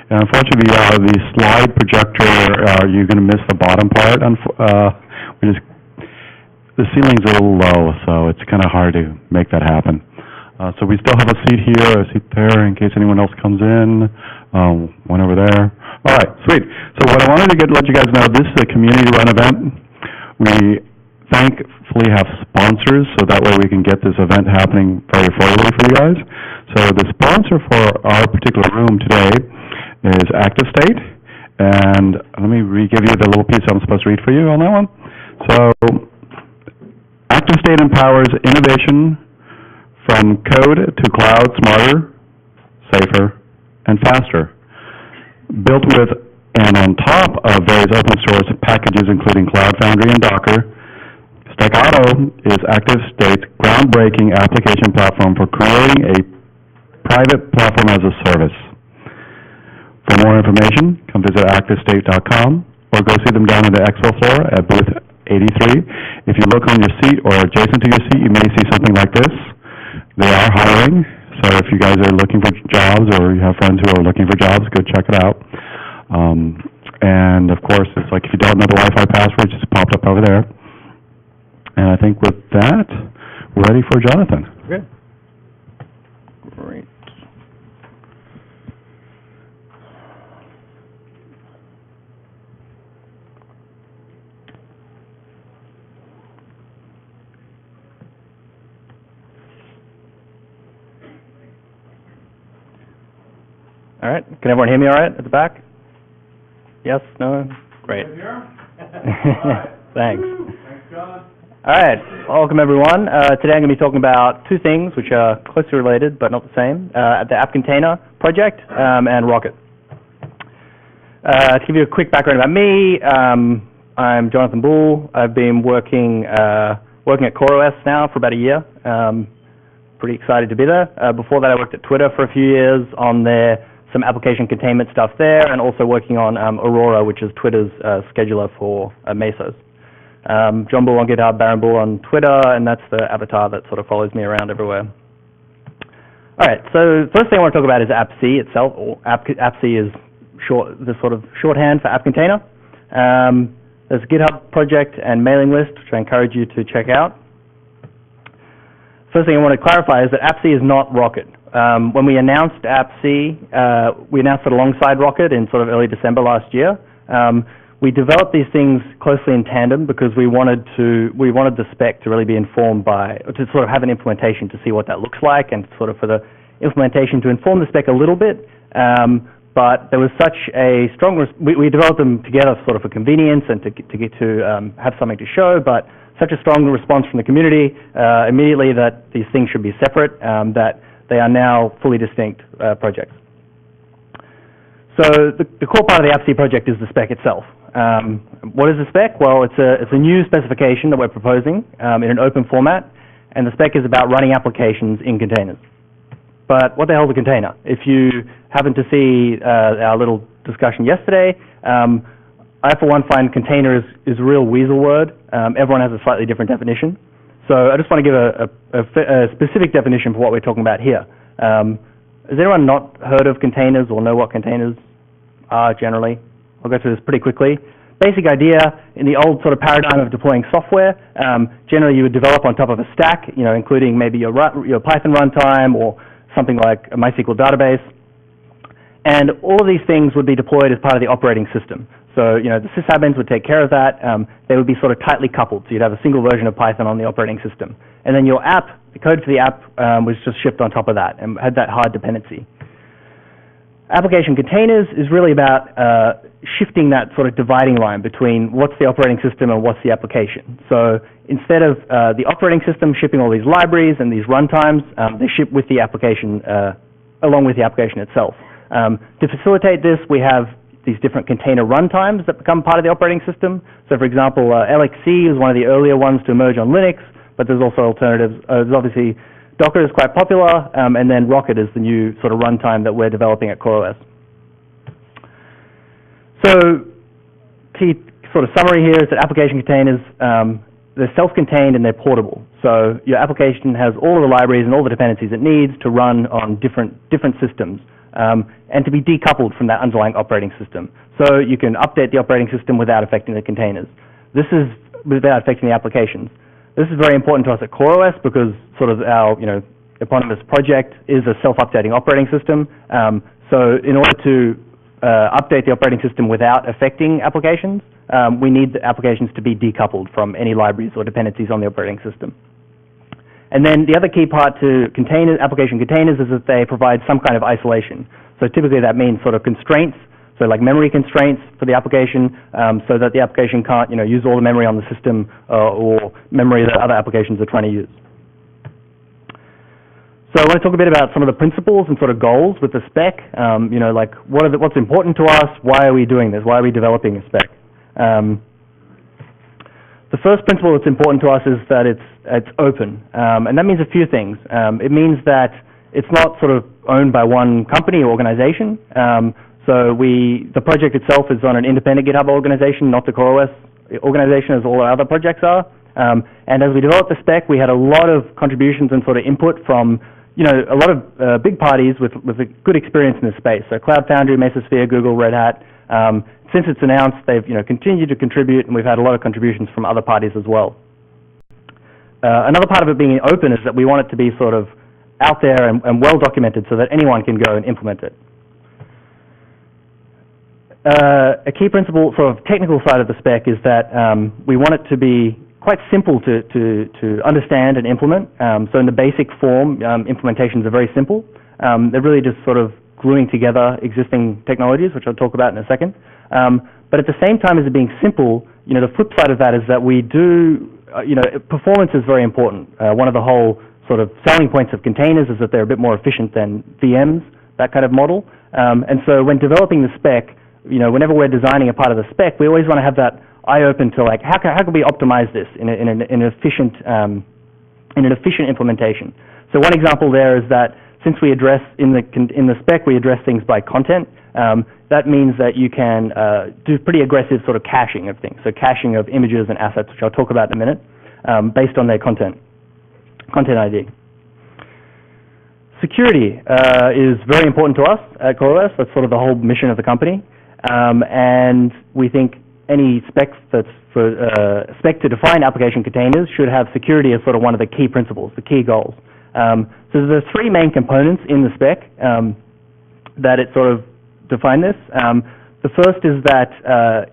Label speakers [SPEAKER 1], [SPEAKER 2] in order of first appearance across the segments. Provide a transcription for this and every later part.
[SPEAKER 1] And unfortunately, the slide projector, you're going to miss the bottom part. The ceiling's a little low, so it's kind of hard to make that happen. So we still have a seat here, a seat there, in case anyone else comes in. One over there. All right, sweet. So what I wanted to let you guys know, this is a community-run event. We thankfully have sponsors, so that way we can get this event happening very affordably for you guys. So the sponsor for our particular room today is ActiveState, and let me give you the little piece I'm supposed to read for you on that one. So ActiveState empowers innovation from code to cloud smarter, safer, and faster. Built with and on top of various open source packages including Cloud Foundry and Docker, Staccato is ActiveState's groundbreaking application platform for creating a private platform as a service. For more information, come visit ActiveState.com or go see them down on the expo floor at booth 83. If you look on your seat or adjacent to your seat, you may see something like this. They are hiring, so if you guys are looking for jobs or you have friends who are looking for jobs, go check it out. And of course, it's like if you don't know the Wi-Fi password, just popped up over there. And I think with that, we're ready for Jonathan.
[SPEAKER 2] Okay. Great. All right. Can everyone hear me all right at the back? Yes? No? Great. Thanks.
[SPEAKER 1] Thanks, John.
[SPEAKER 2] All right. Welcome, everyone. Today I'm going to be talking about two things which are closely related but not the same, the App Container project and Rocket. To give you a quick background about me, I'm Jonathan Boulle. I've been working at CoreOS now for about a year. Pretty excited to be there. Before that, I worked at Twitter for a few years on some application containment stuff there, and also working on Aurora, which is Twitter's scheduler for Mesos. John Boulle on GitHub, Baron Boulle on Twitter, and that's the avatar that sort of follows me around everywhere. All right, so first thing I want to talk about is AppC itself, or AppC is the sort of shorthand for App Container. There's a GitHub project and mailing list, which I encourage you to check out. First thing I want to clarify is that AppC is not Rocket. When we announced AppC, we announced it alongside Rocket in sort of early December last year. We developed these things closely in tandem because we wanted the spec to really be informed by, to sort of have an implementation to see what that looks like, and sort of for the implementation to inform the spec a little bit. But there was such a strong, we developed them together sort of for convenience and to get to have something to show, but such a strong response from the community immediately that these things should be separate, that they are now fully distinct projects. So the core part of the AppC project is the spec itself. What is the spec? Well, it's a new specification that we're proposing in an open format, and the spec is about running applications in containers. But what the hell is a container? If you happen to see our little discussion yesterday, I, for one, find container is a real weasel word. Everyone has a slightly different definition. So I just want to give a specific definition for what we're talking about here. Has anyone not heard of containers or know what containers are generally? I'll go through this pretty quickly. Basic idea, in the old sort of paradigm of deploying software, generally you would develop on top of a stack, including maybe your Python runtime or something like a MySQL database. And all of these things would be deployed as part of the operating system. So, the sysadmins would take care of that. They would be sort of tightly coupled. So you'd have a single version of Python on the operating system. And then your app, the code for the app was just shipped on top of that and had that hard dependency. Application containers is really about shifting that sort of dividing line between what's the operating system and what's the application. So instead of the operating system shipping all these libraries and these runtimes, they ship with the application, along with the application itself. To facilitate this, we have these different container runtimes that become part of the operating system. So for example, LXC is one of the earlier ones to emerge on Linux, but there's also alternatives. There's obviously Docker is quite popular, and then Rocket is the new sort of runtime that we're developing at CoreOS. So key sort of summary here is that application containers, they're self-contained and they're portable. So your application has all of the libraries and all the dependencies it needs to run on different systems. and to be decoupled from that underlying operating system. So you can update the operating system without affecting the containers. This is without affecting the applications. This is very important to us at CoreOS because sort of our eponymous project is a self-updating operating system. So in order to update the operating system without affecting applications, we need the applications to be decoupled from any libraries or dependencies on the operating system. And then the other key part to application containers is that they provide some kind of isolation. So typically that means sort of constraints, so like memory constraints for the application, so that the application can't use all the memory on the system or memory that other applications are trying to use. So I want to talk a bit about some of the principles and sort of goals with the spec. Like what's important to us, why are we doing this, why are we developing a spec? The first principle that's important to us is that it's open, and that means a few things. It means that it's not sort of owned by one company or organization. So the project itself is on an independent GitHub organization, not the CoreOS organization as all our other projects are. And as we developed the spec, we had a lot of contributions and sort of input from a lot of big parties with a good experience in this space. So Cloud Foundry, Mesosphere, Google, Red Hat. Since it's announced, they've continued to contribute, and we've had a lot of contributions from other parties as well. Another part of it being open is that we want it to be sort of out there and well documented so that anyone can go and implement it. A key principle, sort of technical side of the spec, is that we want it to be quite simple to understand and implement. So in the basic form, implementations are very simple. They're really just sort of gluing together existing technologies, which I'll talk about in a second. But at the same time as it being simple, the flip side of that is that we do, performance is very important. One of the whole sort of selling points of containers is that they're a bit more efficient than VMs, that kind of model. And so when developing the spec, whenever we're designing a part of the spec, we always want to have that eye open to like, how can we optimize this in an efficient implementation? So one example there is that since we address in the spec, we address things by content. That means that you can do pretty aggressive sort of caching of things. So caching of images and assets, which I'll talk about in a minute, based on their content ID. Security is very important to us at CoreOS. That's sort of the whole mission of the company. And we think any spec spec to define application containers should have security as sort of one of the key principles, the key goals. So there are three main components in the spec that it sort of define this. The first is that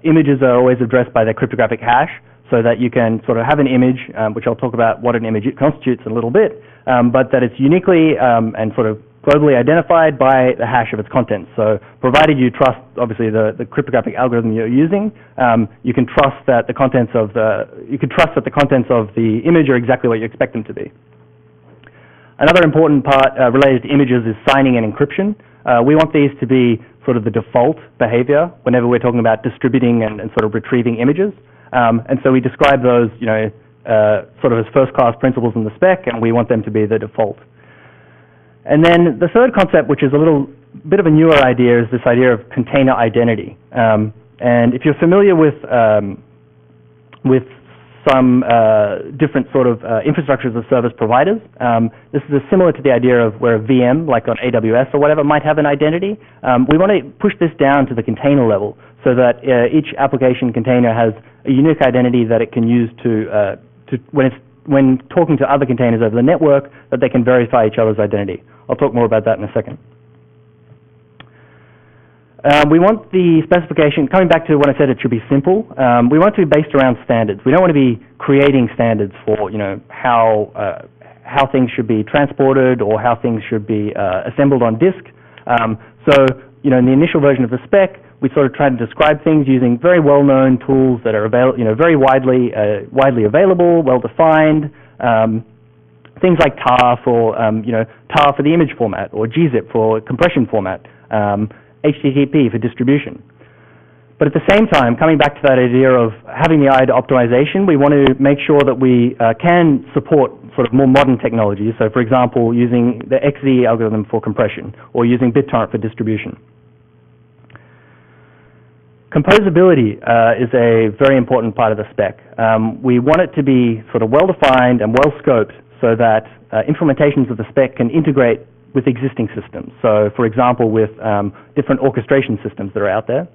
[SPEAKER 2] images are always addressed by their cryptographic hash, so that you can sort of have an image, which I'll talk about what an image constitutes in a little bit, but that it's uniquely and sort of globally identified by the hash of its contents. So provided you trust, obviously, the cryptographic algorithm you're using, you can trust that the contents of the image are exactly what you expect them to be. Another important part related to images is signing and encryption. We want these to be sort of the default behavior whenever we're talking about distributing and sort of retrieving images. And so we describe those, sort of as first-class principles in the spec, and we want them to be the default. And then the third concept, which is a little bit of a newer idea, is this idea of container identity. And if you're familiar with some different sort of infrastructures as service providers, this is similar to the idea of where a VM, like on AWS or whatever, might have an identity. We want to push this down to the container level so that each application container has a unique identity that it can use to when talking to other containers over the network, that they can verify each other's identity. I'll talk more about that in a second. We want the specification, coming back to when I said it should be simple, we want it to be based around standards. We don't want to be creating standards for how things should be transported or how things should be assembled on disk. So in the initial version of the spec, we sort of try to describe things using very well-known tools that are very widely available, well-defined. Things like tar for tar for the image format, or gzip for compression format, HTTP for distribution. But at the same time, coming back to that idea of having the eye to optimization, we want to make sure that we can support sort of more modern technologies. So, for example, using the XZ algorithm for compression, or using BitTorrent for distribution. Composability is a very important part of the spec. We want it to be sort of well-defined and well-scoped so that implementations of the spec can integrate with existing systems. So, for example, with different orchestration systems that are out there.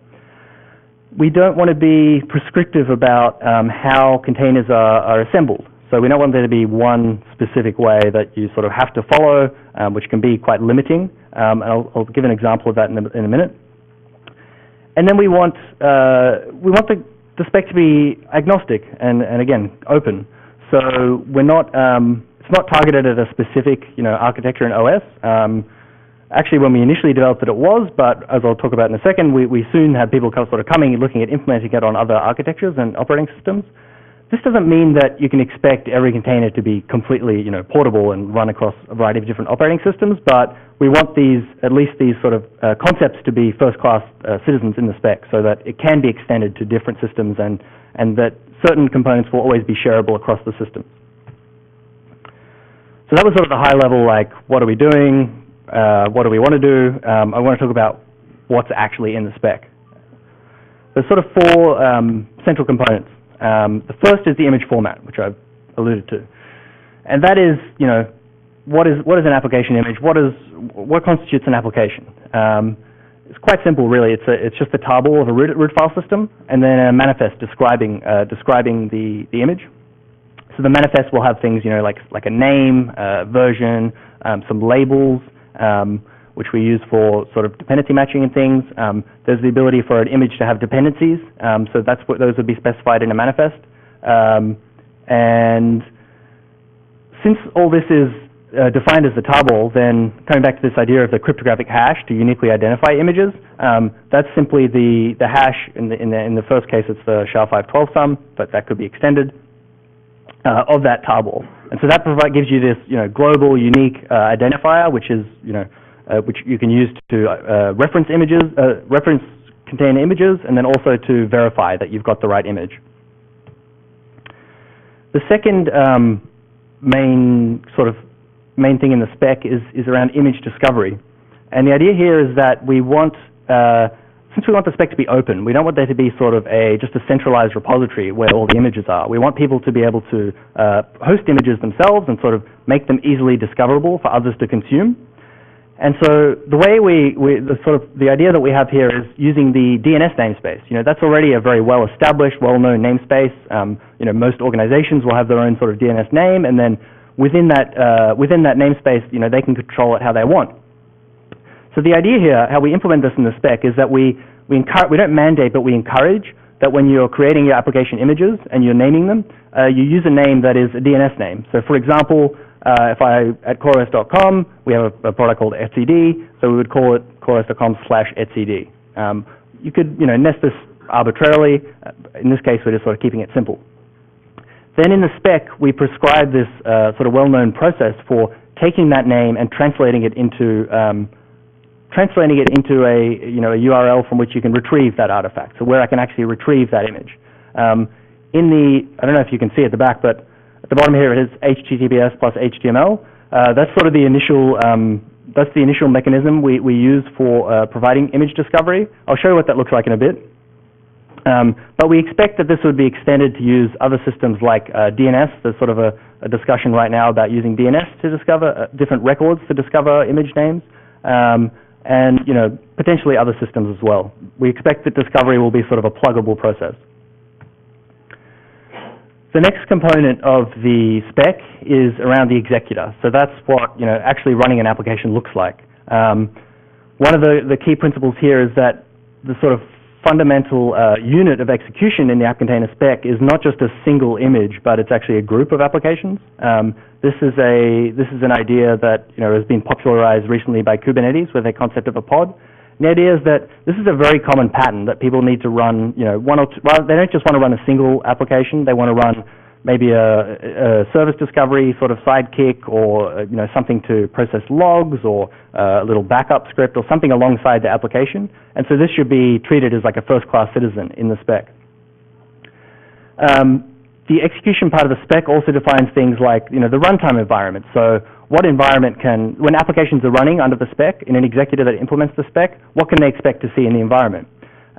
[SPEAKER 2] We don't want to be prescriptive about how containers are assembled. So we don't want there to be one specific way that you sort of have to follow, which can be quite limiting. And I'll give an example of that in a minute. And then we want the spec to be agnostic and again open. So we're not it's not targeted at a specific architecture and OS. Actually, when we initially developed it was, but as I'll talk about in a second, we soon had people sort of coming and looking at implementing it on other architectures and operating systems. This doesn't mean that you can expect every container to be completely portable and run across a variety of different operating systems, but we want at least these sort of concepts to be first-class citizens in the spec so that it can be extended to different systems and that certain components will always be shareable across the system. So that was sort of the high level, like, what are we doing? What do we want to do? I want to talk about what's actually in the spec. There's sort of four central components. The first is the image format, which I've alluded to. And that is, what is an application image? What constitutes an application? It's quite simple, really. It's just a tarball of a root file system, and then a manifest describing the image. So the manifest will have things, like a name, version, some labels, which we use for sort of dependency matching and things. There's the ability for an image to have dependencies, so those would be specified in a manifest. And since all this is defined as the tarball, then coming back to this idea of the cryptographic hash to uniquely identify images, that's simply the hash. In the first case, it's the SHA-512 sum, but that could be extended of that tarball. And so that gives you this, global, unique identifier, which is, which you can use to reference container images, and then also to verify that you've got the right image. The second main thing in the spec is around image discovery. And the idea here is that we want, since we want the spec to be open, we don't want there to be sort of just a centralized repository where all the images are. We want people to be able to host images themselves and sort of make them easily discoverable for others to consume. And so the way the idea that we have here is using the DNS namespace. That's already a very well-established, well-known namespace. Most organizations will have their own sort of DNS name, and then within that namespace, they can control it how they want. So the idea here, how we implement this in the spec, is that we don't mandate, but we encourage that when you're creating your application images and you're naming them, you use a name that is a DNS name. So for example, if at CoreOS.com, we have a product called etcd, so we would call it CoreOS.com/etcd. You could nest this arbitrarily. In this case, we're just sort of keeping it simple. Then in the spec, we prescribe this sort of well-known process for taking that name and translating it into a URL from which you can retrieve that artifact. So where I can actually retrieve that image. I don't know if you can see at the back, but at the bottom here it is HTTPS plus HTML. That's sort of the initial mechanism we use for providing image discovery. I'll show you what that looks like in a bit. But we expect that this would be extended to use other systems like DNS. There's sort of a discussion right now about using DNS to discover different records to discover image names, and potentially other systems as well. We expect that discovery will be sort of a pluggable process. The next component of the spec is around the executor. So that's what actually running an application looks like. One of the key principles here is that the sort of fundamental unit of execution in the App Container Spec is not just a single image, but it's actually a group of applications. This is an idea that has been popularized recently by Kubernetes with a concept of a pod. And the idea is that this is a very common pattern that people need to run. One or two. Well, they don't just want to run a single application. They want to run maybe a service discovery sort of sidekick, or something to process logs, or a little backup script, or something alongside the application. And so this should be treated as like a first-class citizen in the spec. The execution part of the spec also defines things like the runtime environment. So what environment when applications are running under the spec in an executor that implements the spec, what can they expect to see in the environment?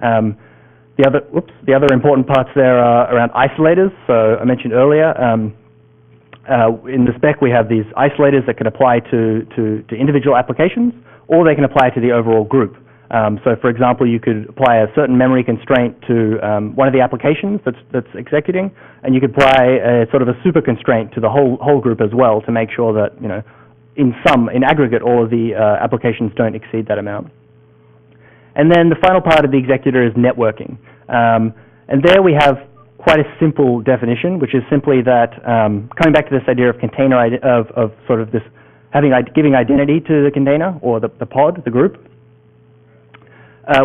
[SPEAKER 2] The other important parts there are around isolators. So I mentioned earlier, In the spec, we have these isolators that can apply to individual applications, or they can apply to the overall group. So, for example, you could apply a certain memory constraint to one of the applications that's executing, and you could apply a sort of a super constraint to the whole group as well to make sure that, in aggregate, all of the applications don't exceed that amount. And then the final part of the executor is networking. And there we have quite a simple definition, which is simply that, coming back to this idea of container, of sort of this giving identity to the container, or the pod, the group,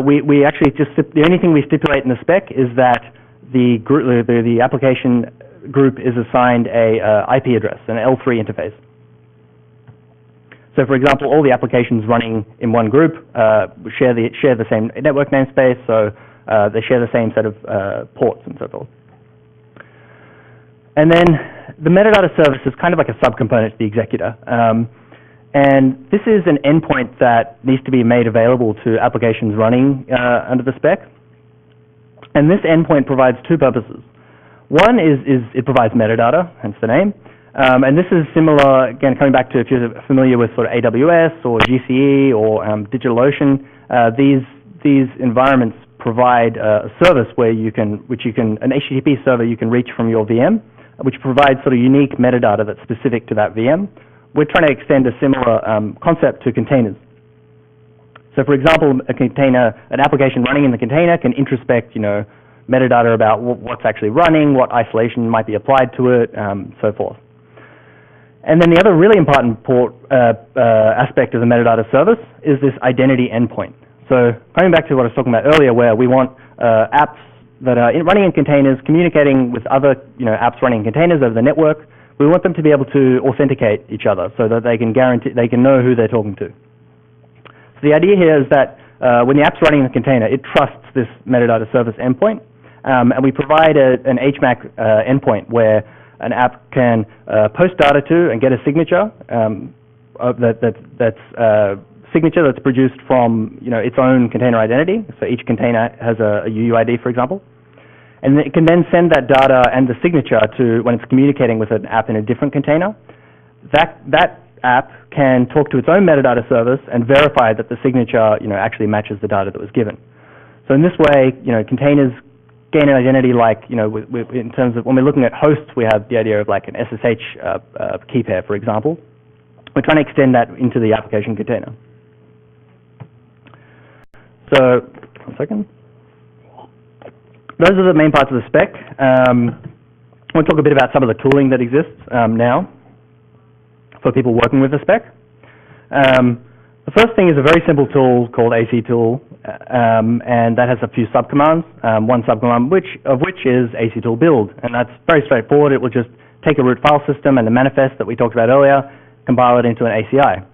[SPEAKER 2] we actually the only thing we stipulate in the spec is that the application group is assigned a IP address, an L3 interface. So, for example, all the applications running in one group share the same network namespace, so they share the same set of ports and so forth. And then the metadata service is kind of like a subcomponent to the executor. And this is an endpoint that needs to be made available to applications running under the spec. And this endpoint provides two purposes. One is it provides metadata, hence the name. And this is similar, again, coming back to if you're familiar with sort of AWS or GCE or DigitalOcean, these environments provide a service where an HTTP server you can reach from your VM, which provides sort of unique metadata that's specific to that VM. We're trying to extend a similar concept to containers. So, for example, an application running in the container can introspect, metadata about what's actually running, what isolation might be applied to it, so forth. And then the other really important aspect of the metadata service is this identity endpoint. So, coming back to what I was talking about earlier, where we want apps that are running in containers communicating with other, apps running in containers over the network. We want them to be able to authenticate each other so that they can know who they're talking to. So the idea here is that when the app's running in the container, it trusts this metadata service endpoint, and we provide an HMAC endpoint where an app can post data to and get a signature signature that's produced from its own container identity. So each container has a UUID, for example. And it can then send that data and the signature to when it's communicating with an app in a different container. That app can talk to its own metadata service and verify that the signature, actually matches the data that was given. So in this way, containers gain an identity like, in terms of when we're looking at hosts, we have the idea of like an SSH key pair, for example. We're trying to extend that into the application container. So, one second. Those are the main parts of the spec. I want to talk a bit about some of the tooling that exists now for people working with the spec. The first thing is a very simple tool called ACTool, and that has a few subcommands. One subcommand of which is ACTool build, and that's very straightforward. It will just take a root file system and the manifest that we talked about earlier, compile it into an ACI.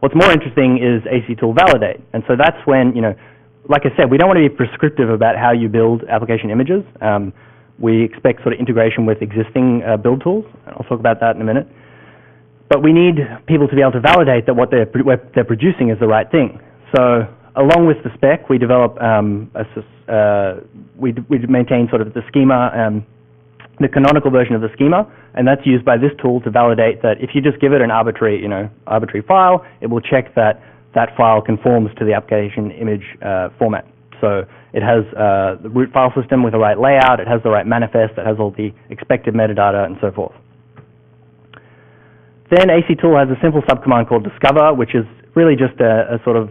[SPEAKER 2] What's more interesting is ACTool validate, and so that's when, like I said, we don't want to be prescriptive about how you build application images. We expect sort of integration with existing build tools, and I'll talk about that in a minute. But we need people to be able to validate that what they're producing is the right thing. So along with the spec, we develop we maintain sort of the schema, the canonical version of the schema, and that's used by this tool to validate that if you just give it an arbitrary file, it will check that that file conforms to the application image format. So it has the root file system with the right layout, it has the right manifest, it has all the expected metadata, and so forth. Then ACTool has a simple subcommand called discover, which is really just a sort of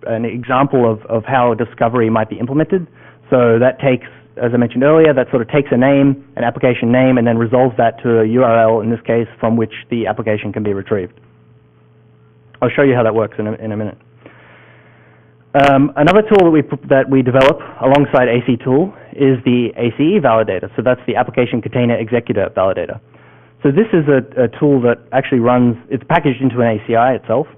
[SPEAKER 2] an example of how discovery might be implemented. So that takes, as I mentioned earlier, that sort of takes a name, an application name, and then resolves that to a URL, in this case, from which the application can be retrieved. I'll show you how that works in a minute. Another tool that we develop alongside ACTool is the ACE validator. So that's the Application Container Executor validator. So this is a tool that actually runs, it's packaged into an ACI itself.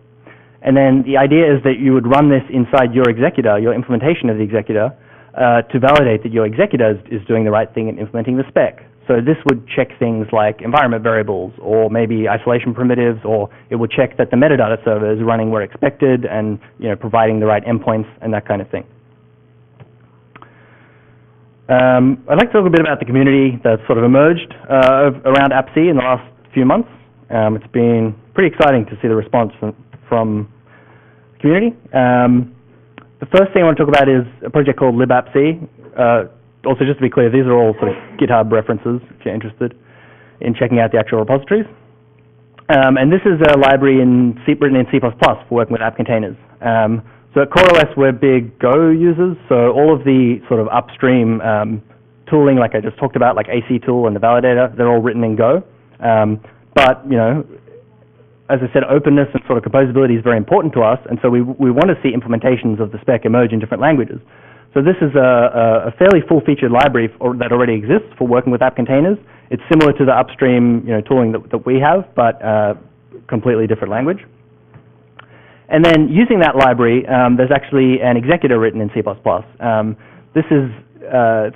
[SPEAKER 2] And then the idea is that you would run this inside your executor, your implementation of the executor, to validate that your executor is doing the right thing in implementing the spec. So this would check things like environment variables or maybe isolation primitives, or it would check that the metadata server is running where expected and providing the right endpoints and that kind of thing. I'd like to talk a bit about the community that's sort of emerged around AppC in the last few months. It's been pretty exciting to see the response from the community. The first thing I want to talk about is a project called libappc. Also, just to be clear, these are all sort of GitHub references if you're interested in checking out the actual repositories. And this is a library written in C++ for working with app containers. So at CoreOS, we're big Go users, so all of the sort of upstream tooling, like I just talked about, like AC tool and the validator, they're all written in Go. But, you know, as I said, openness and sort of composability is very important to us, and so we want to see implementations of the spec emerge in different languages. So this is a fairly full-featured library that already exists for working with app containers. It's similar to the upstream, you know, tooling that we have, but completely different language. And then using that library, there's actually an executor written in C++. This is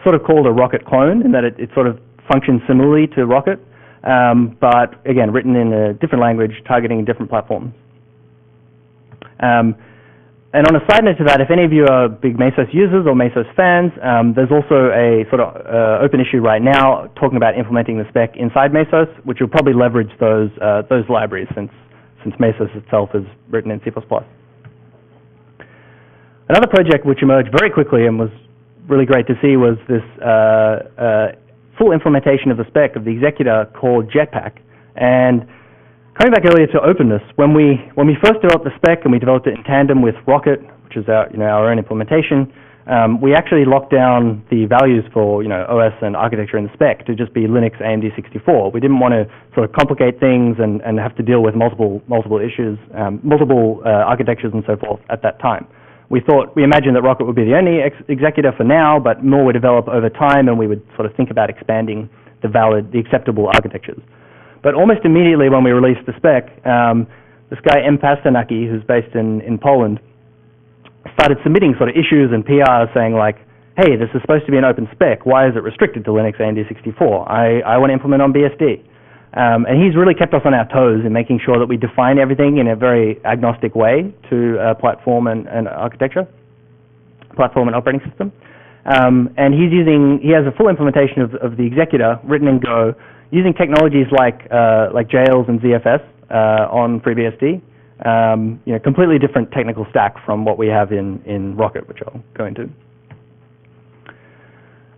[SPEAKER 2] sort of called a Rocket clone in that it sort of functions similarly to Rocket, but again, written in a different language, targeting different platforms. And on a side note to that, if any of you are big Mesos users or Mesos fans, there's also a sort of open issue right now talking about implementing the spec inside Mesos, which will probably leverage those libraries since Mesos itself is written in C++. Another project which emerged very quickly and was really great to see was this full implementation of the spec of the executor called Jetpack. And coming back earlier to openness, when we first developed the spec and we developed it in tandem with Rocket, which is our own implementation, we actually locked down the values for OS and architecture in the spec to just be Linux AMD 64. We didn't want to sort of complicate things and have to deal with multiple issues, multiple architectures and so forth at that time. We imagined that Rocket would be the only executor for now, but more would develop over time, and we would sort of think about expanding the acceptable architectures. But almost immediately when we released the spec, this guy M. Pasternaki, who's based in Poland, started submitting sort of issues and PRs saying like, hey, this is supposed to be an open spec. Why is it restricted to Linux AMD 64? I want to implement on BSD. And he's really kept us on our toes in making sure that we define everything in a very agnostic way to platform and architecture, platform and operating system. And he has a full implementation of the executor written in Go, using technologies like Jails and ZFS on FreeBSD, completely different technical stack from what we have in Rocket, which I'll go into.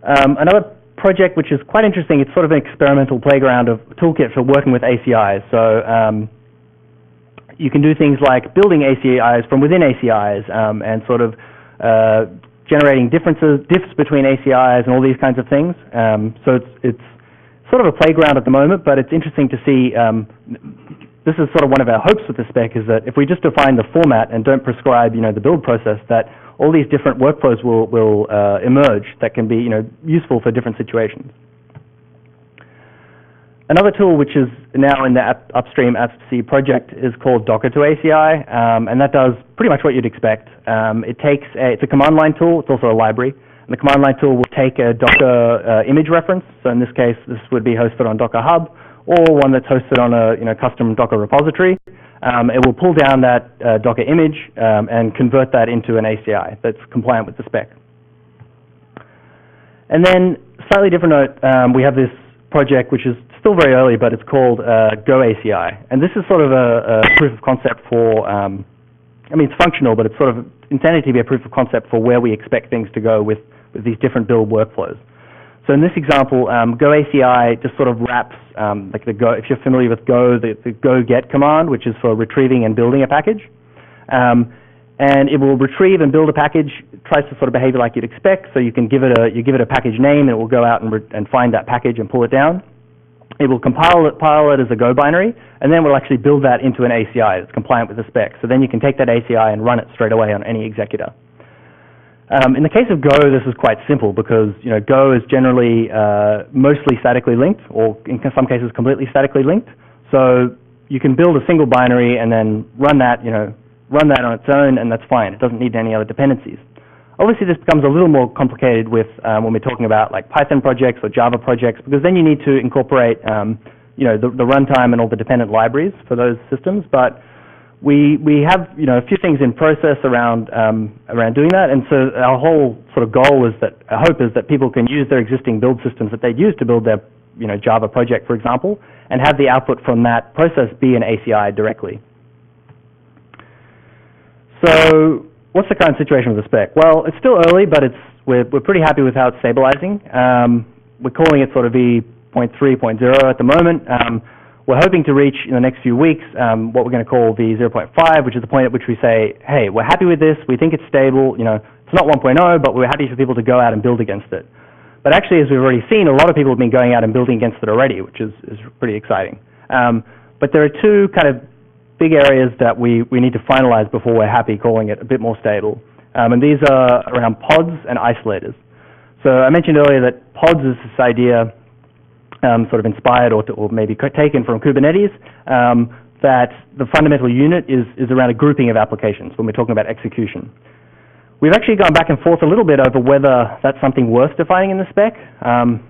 [SPEAKER 2] Another project which is quite interesting, it's sort of an experimental playground of toolkit for working with ACIs. So you can do things like building ACIs from within ACIs and sort of generating diffs between ACIs and all these kinds of things. So it's sort of a playground at the moment, but it's interesting to see. This is sort of one of our hopes with the spec, is that if we just define the format and don't prescribe, the build process, that all these different workflows will emerge that can be, useful for different situations. Another tool which is now in the upstream AppC project is called Docker to ACI, and that does pretty much what you'd expect. It's a command line tool. It's also a library. And the command line tool will take a Docker image reference. So in this case, this would be hosted on Docker Hub, or one that's hosted on a custom Docker repository. It will pull down that Docker image and convert that into an ACI that's compliant with the spec. And then, slightly different note, we have this project which is still very early, but it's called Go ACI. And this is sort of a proof of concept for, it's functional, but it's sort of intended to be a proof of concept for where we expect things to go with these different build workflows. So in this example, Go ACI just sort of wraps, like the Go, if you're familiar with Go, the Go get command, which is for retrieving and building a package. And it will retrieve and build a package, tries to sort of behave like you'd expect. So you can give it a package name, and it will go out and find that package and pull it down. It will compile it as a Go binary, and then we'll actually build that into an ACI that's compliant with the spec. So then you can take that ACI and run it straight away on any executor. In the case of Go, this is quite simple because Go is generally mostly statically linked, or in some cases completely statically linked. So you can build a single binary and then run that on its own, and that's fine. It doesn't need any other dependencies. Obviously, this becomes a little more complicated with when we're talking about like Python projects or Java projects, because then you need to incorporate the runtime and all the dependent libraries for those systems. But we have, you know, a few things in process around doing that, and so our whole sort of goal is that, our hope is that people can use their existing build systems that they'd use to build their, you know, Java project, for example, and have the output from that process be an ACI directly. So what's the current situation with the spec? Well, it's still early, but we're pretty happy with how it's stabilizing. We're calling it sort of v.3.0 at the moment. We're hoping to reach in the next few weeks what we're going to call v.0.5, which is the point at which we say, hey, we're happy with this, we think it's stable, you know, it's not 1.0, but we're happy for people to go out and build against it. But actually, as we've already seen, a lot of people have been going out and building against it already, which is pretty exciting. But there are two kind of big areas that we need to finalize before we're happy calling it a bit more stable. And these are around pods and isolators. So I mentioned earlier that pods is this idea sort of inspired or maybe taken from Kubernetes, that the fundamental unit is around a grouping of applications when we're talking about execution. We've actually gone back and forth a little bit over whether that's something worth defining in the spec.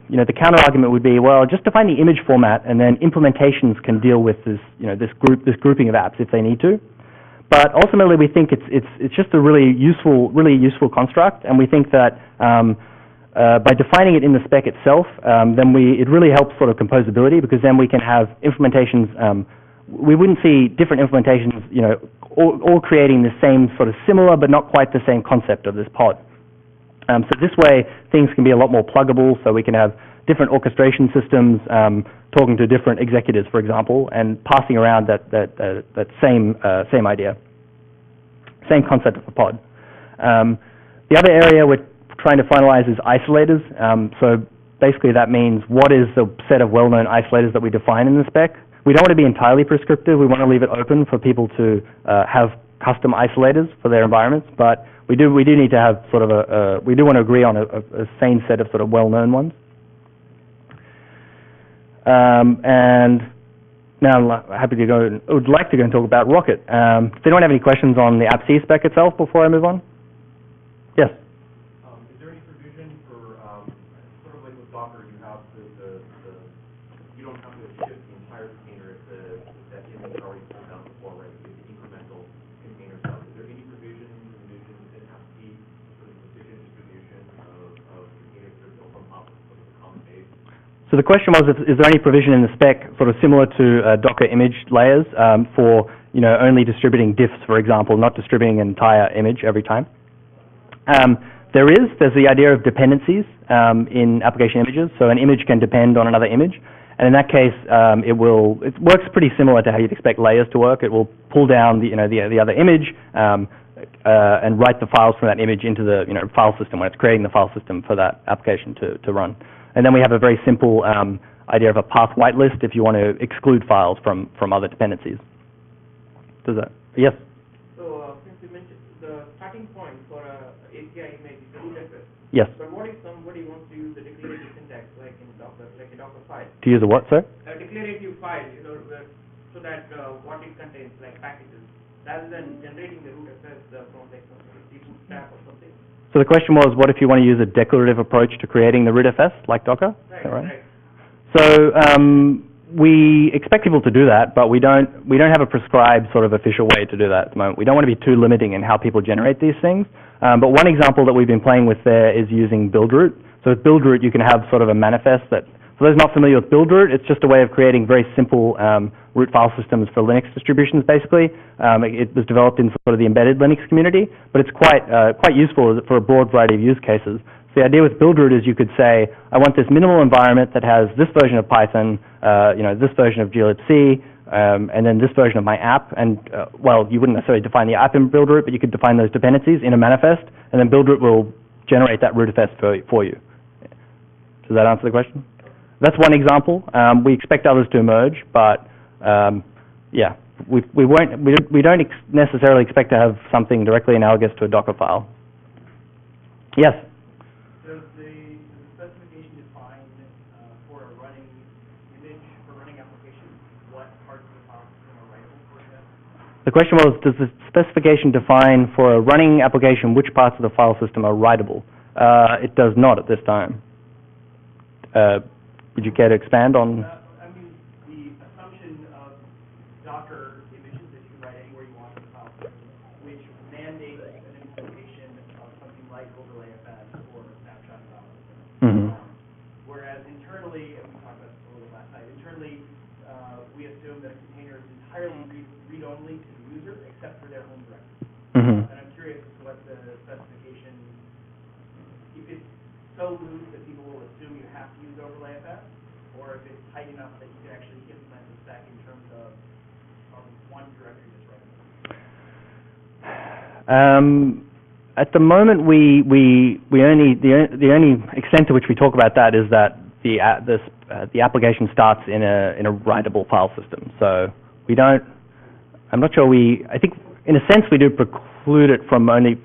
[SPEAKER 2] You know, the counter argument would be, well, just define the image format, and then implementations can deal with this, you know, this grouping of apps if they need to. But ultimately, we think it's just a really useful construct, and we think that by defining it in the spec itself, then it really helps sort of composability, because then we can have implementations. We wouldn't see different implementations, you know, all creating the same sort of similar but not quite the same concept of this pod. So this way, things can be a lot more pluggable, so we can have different orchestration systems talking to different executives, for example, and passing around that same idea, same concept of a pod. The other area we're trying to finalize is isolators. So basically that means what is the set of well-known isolators that we define in the spec. We don't want to be entirely prescriptive. We want to leave it open for people to have custom isolators for their environments, but we do need to have sort of we do want to agree on a same set of sort of well-known ones. And now I'm happy to go, would like to go and talk about Rocket. Does anyone have any questions on the AppC spec itself before I move on? Yes?
[SPEAKER 3] Is there any provision for, sort of like with Docker, you have you don't have to shift the entire container if that image is already pulled down before, right? It's incremental container stuff. Is there any provision within AppC for the precision distribution of containers that are built on top of the common base?
[SPEAKER 2] So the question was, is there any provision in the spec sort of similar to Docker image layers for, you know, only distributing diffs, for example, not distributing an entire image every time? There's the idea of dependencies in application images. So an image can depend on another image, and in that case, it works pretty similar to how you'd expect layers to work. It will pull down the other image and write the files from that image into the file system when it's creating the file system for that application to run. And then we have a very simple idea of a path whitelist if you want to exclude files from other dependencies. Does that? Yes?
[SPEAKER 4] So since you mentioned the starting point for a ACI image is the root address.
[SPEAKER 2] Yes.
[SPEAKER 4] But what if somebody wants to use the declarative syntax like in Docker, like a Docker file?
[SPEAKER 2] To use a what, sir?
[SPEAKER 4] A declarative file, so that what it contains, like packages, rather than generating the root address from like some bootstrap or something.
[SPEAKER 2] So the question was, what if you want to use a declarative approach to creating the rootfs like Docker?
[SPEAKER 4] Right.
[SPEAKER 2] So we expect people to do that, but we don't have a prescribed sort of official way to do that at the moment. We don't want to be too limiting in how people generate these things. But one example that we've been playing with there is using buildroot. So with buildroot, you can have sort of a manifest that, for those not familiar with buildroot, it's just a way of creating very simple root file systems for Linux distributions, basically. It was developed in sort of the embedded Linux community, but it's quite useful for a broad variety of use cases. So the idea with buildroot is you could say, I want this minimal environment that has this version of Python, this version of glibc, and then this version of my app. And, well, you wouldn't necessarily define the app in buildroot, but you could define those dependencies in a manifest, and then buildroot will generate that rootfs for you. Does that answer the question? That's one example. We expect others to emerge, but yeah, we don't necessarily expect to have something directly analogous to a Docker file. Yes?
[SPEAKER 5] Does the specification define for a running image, for running application, what parts of the file system are writable for that?
[SPEAKER 2] The question was, does the specification define for a running application which parts of the file system are writable? It does not at this time. Would you care to expand on?
[SPEAKER 5] I mean, the assumption of Docker images that you can write anywhere you want so loose that people will assume you have to use overlay FS, or if it's tight enough that you can actually implement the spec in terms of one directory that's running?
[SPEAKER 2] At the moment, we only the only extent to which we talk about that is that the application starts in a writable file system. So we don't. I'm not sure I think in a sense we do preclude it from only.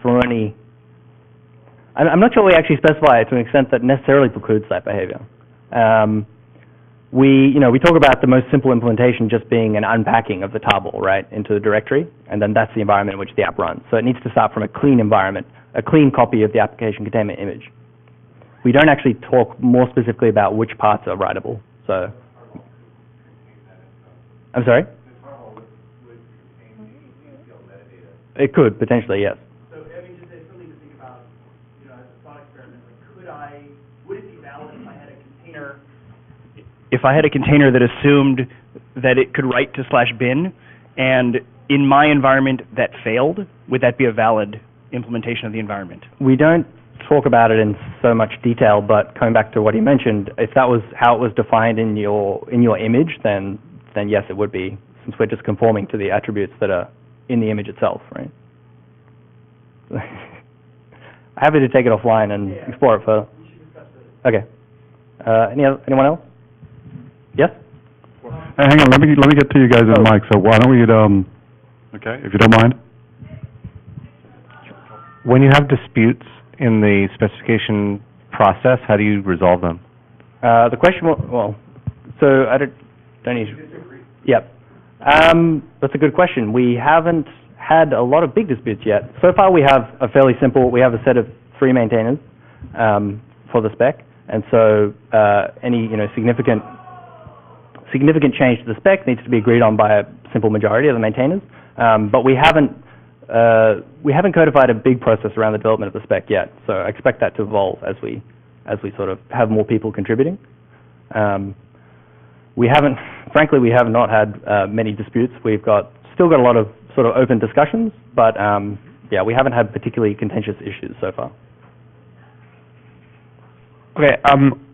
[SPEAKER 2] I'm not sure we actually specify it to an extent that necessarily precludes that behavior. We talk about the most simple implementation just being an unpacking of the tarball, right, into the directory, and then that's the environment in which the app runs. So it needs to start from a clean environment, a clean copy of the application containment image. We don't actually talk more specifically about which parts are writable. So, I'm sorry? It could, potentially, yes.
[SPEAKER 5] So, I mean, just something to think about, as a thought experiment, like, would it be valid if I had a container?
[SPEAKER 6] If I had a container that assumed that it could write to /bin, and in my environment that failed, would that be a valid implementation of the environment?
[SPEAKER 2] We don't talk about it in so much detail, but coming back to what he mentioned, if that was how it was defined in your image, then yes, it would be, since we're just conforming to the attributes that are in the image itself, right? Happy to take it offline and explore it further.
[SPEAKER 5] We should discuss this.
[SPEAKER 2] Okay. Anyone else? Yes?
[SPEAKER 1] Hey, hang on, let me get to you guys in the mic, so why don't we, okay, if you don't mind?
[SPEAKER 7] When you have disputes in the specification process, how do you resolve them?
[SPEAKER 2] The question, so I don't need. Yep. That's a good question. We haven't had a lot of big disputes yet. So far we have we have a set of 3 maintainers for the spec, and so any significant change to the spec needs to be agreed on by a simple majority of the maintainers. But we haven't codified a big process around the development of the spec yet. So I expect that to evolve as we sort of have more people contributing. Frankly, we have not had many disputes. We've still got a lot of sort of open discussions, but we haven't had particularly contentious issues so far.
[SPEAKER 8] Okay,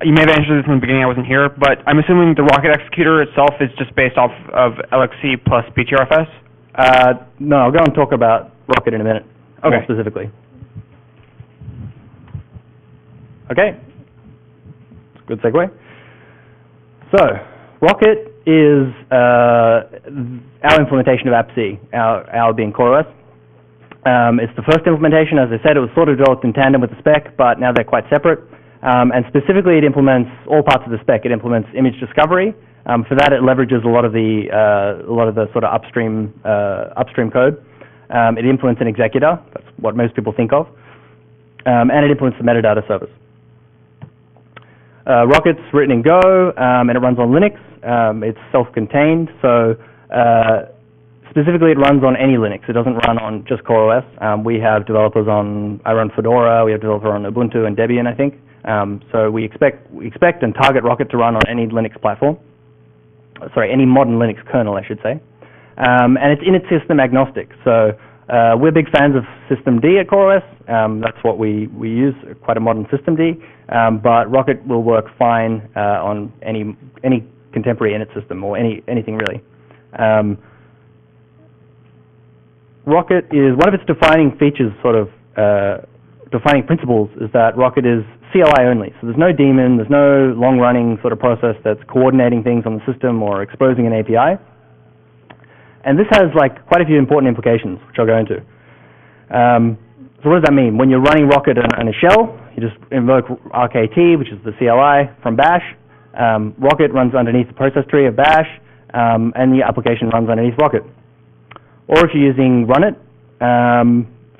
[SPEAKER 8] you may have answered this in the beginning, I wasn't here, but I'm assuming the Rocket executor itself is just based off of LXC plus BTRFS?
[SPEAKER 2] No, I'll go and talk about Rocket in a minute, more specifically. Okay, that's a good segue. So, Rocket is our implementation of AppC, our being CoreOS. It's the first implementation. As I said, it was sort of developed in tandem with the spec, but now they're quite separate. And specifically, it implements all parts of the spec. It implements image discovery. For that, it leverages a lot of the sort of upstream code. It implements an executor. That's what most people think of. And it implements the metadata service. Rocket's written in Go, and it runs on Linux. It's self-contained, so specifically it runs on any Linux. It doesn't run on just CoreOS. We have developers I run Fedora. We have developers on Ubuntu and Debian, I think. So we expect and target Rocket to run on any Linux platform. Sorry, any modern Linux kernel, I should say. And it's init system agnostic. So we're big fans of systemd at CoreOS. That's what we use, quite a modern systemd. But Rocket will work fine on any contemporary init system or anything really. Rocket is one of its defining features, sort of defining principles, is that Rocket is CLI only. So there's no daemon, there's no long-running sort of process that's coordinating things on the system or exposing an API. And this has quite a few important implications, which I'll go into. So what does that mean? When you're running Rocket on a shell, you just invoke RKT, which is the CLI from Bash. Rocket runs underneath the process tree of Bash, and the application runs underneath Rocket. Or if you're using Runit,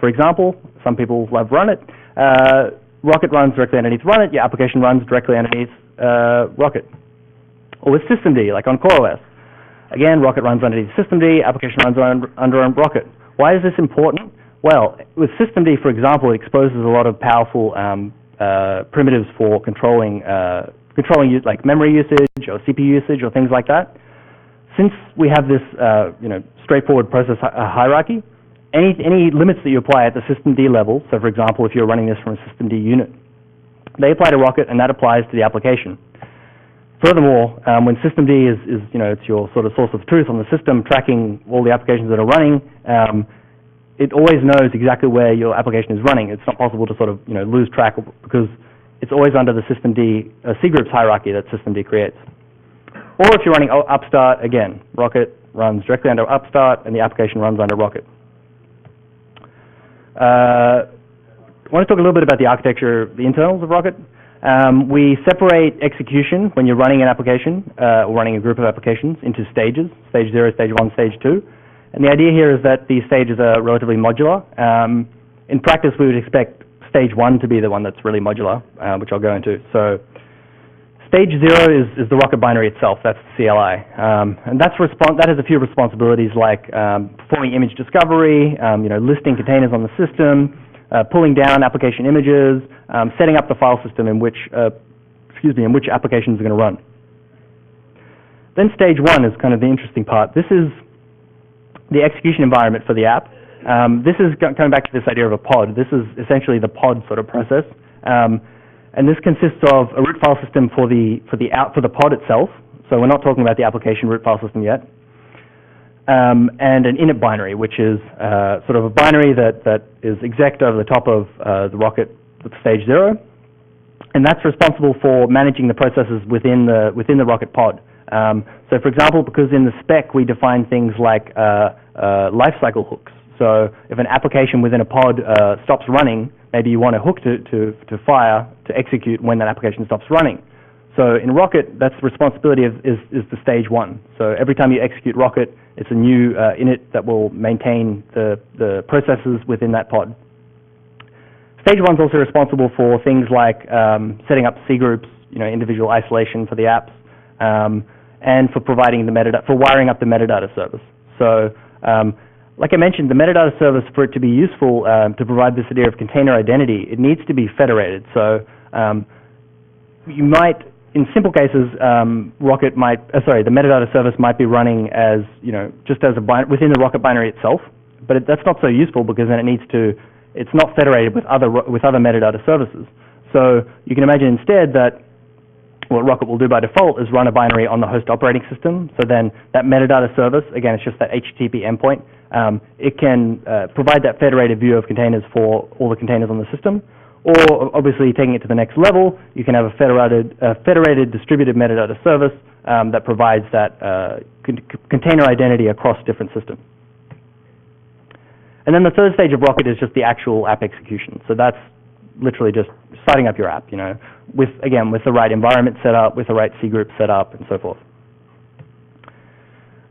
[SPEAKER 2] for example, some people love Runit, Rocket runs directly underneath Runit, your application runs directly underneath Rocket. Or with systemd, like on CoreOS. Again, Rocket runs underneath systemd, application runs under Rocket. Why is this important? Well, with systemd, for example, it exposes a lot of powerful primitives for controlling like memory usage or CPU usage or things like that. Since we have this straightforward process hierarchy, any limits that you apply at the systemd level, so for example, if you're running this from a systemd unit, They apply to Rocket, and that applies to the application. Furthermore, when systemd is it's your sort of source of truth on the system, tracking all the applications that are running, it always knows exactly where your application is running. It's not possible to sort of lose track because it's always under the systemd cgroups hierarchy that systemd creates. Or if you're running upstart, again, Rocket runs directly under upstart, and the application runs under Rocket. I want to talk a little bit about the architecture, the internals of Rocket. We separate execution when you're running an application or running a group of applications into stages, stage 0, stage 1, stage 2. And the idea here is that these stages are relatively modular. In practice, we would expect stage 1 to be the one that's really modular, which I'll go into. So stage 0 is the Rocket binary itself. That's the CLI. And that has a few responsibilities like performing image discovery, listing containers on the system, pulling down application images, setting up the file system in which applications are going to run. Then stage 1 is kind of the interesting part. This is the execution environment for the app. This is coming back to this idea of a pod. This is essentially the pod sort of process. And this consists of a root file system for the pod itself. So we're not talking about the application root file system yet. And an init binary, which is sort of a binary that is execed over the top of the Rocket with stage 0. And that's responsible for managing the processes within the Rocket pod. So for example, because in the spec we define things like lifecycle hooks. So if an application within a pod stops running, maybe you want a hook to fire to execute when that application stops running. So in Rocket, that's the responsibility is the stage 1. So every time you execute Rocket, it's a new init that will maintain the processes within that pod. Stage 1 is also responsible for things like setting up cgroups, individual isolation for the apps, and for providing the metadata, for wiring up the metadata service. So like I mentioned, the metadata service, for it to be useful to provide this idea of container identity, it needs to be federated. So you might, in simple cases, the metadata service might be running as, just as within the Rocket binary itself, but that's not so useful because then it's not federated with other metadata services. So you can imagine instead that what Rocket will do by default is run a binary on the host operating system. So then that metadata service, again, it's just that HTTP endpoint. It can provide that federated view of containers for all the containers on the system. Or obviously taking it to the next level, you can have a federated distributed metadata service that provides that container identity across different systems. And then the third stage of Rocket is just the actual app execution. So that's literally just starting up your app, with the right environment set up, with the right cgroup set up, and so forth.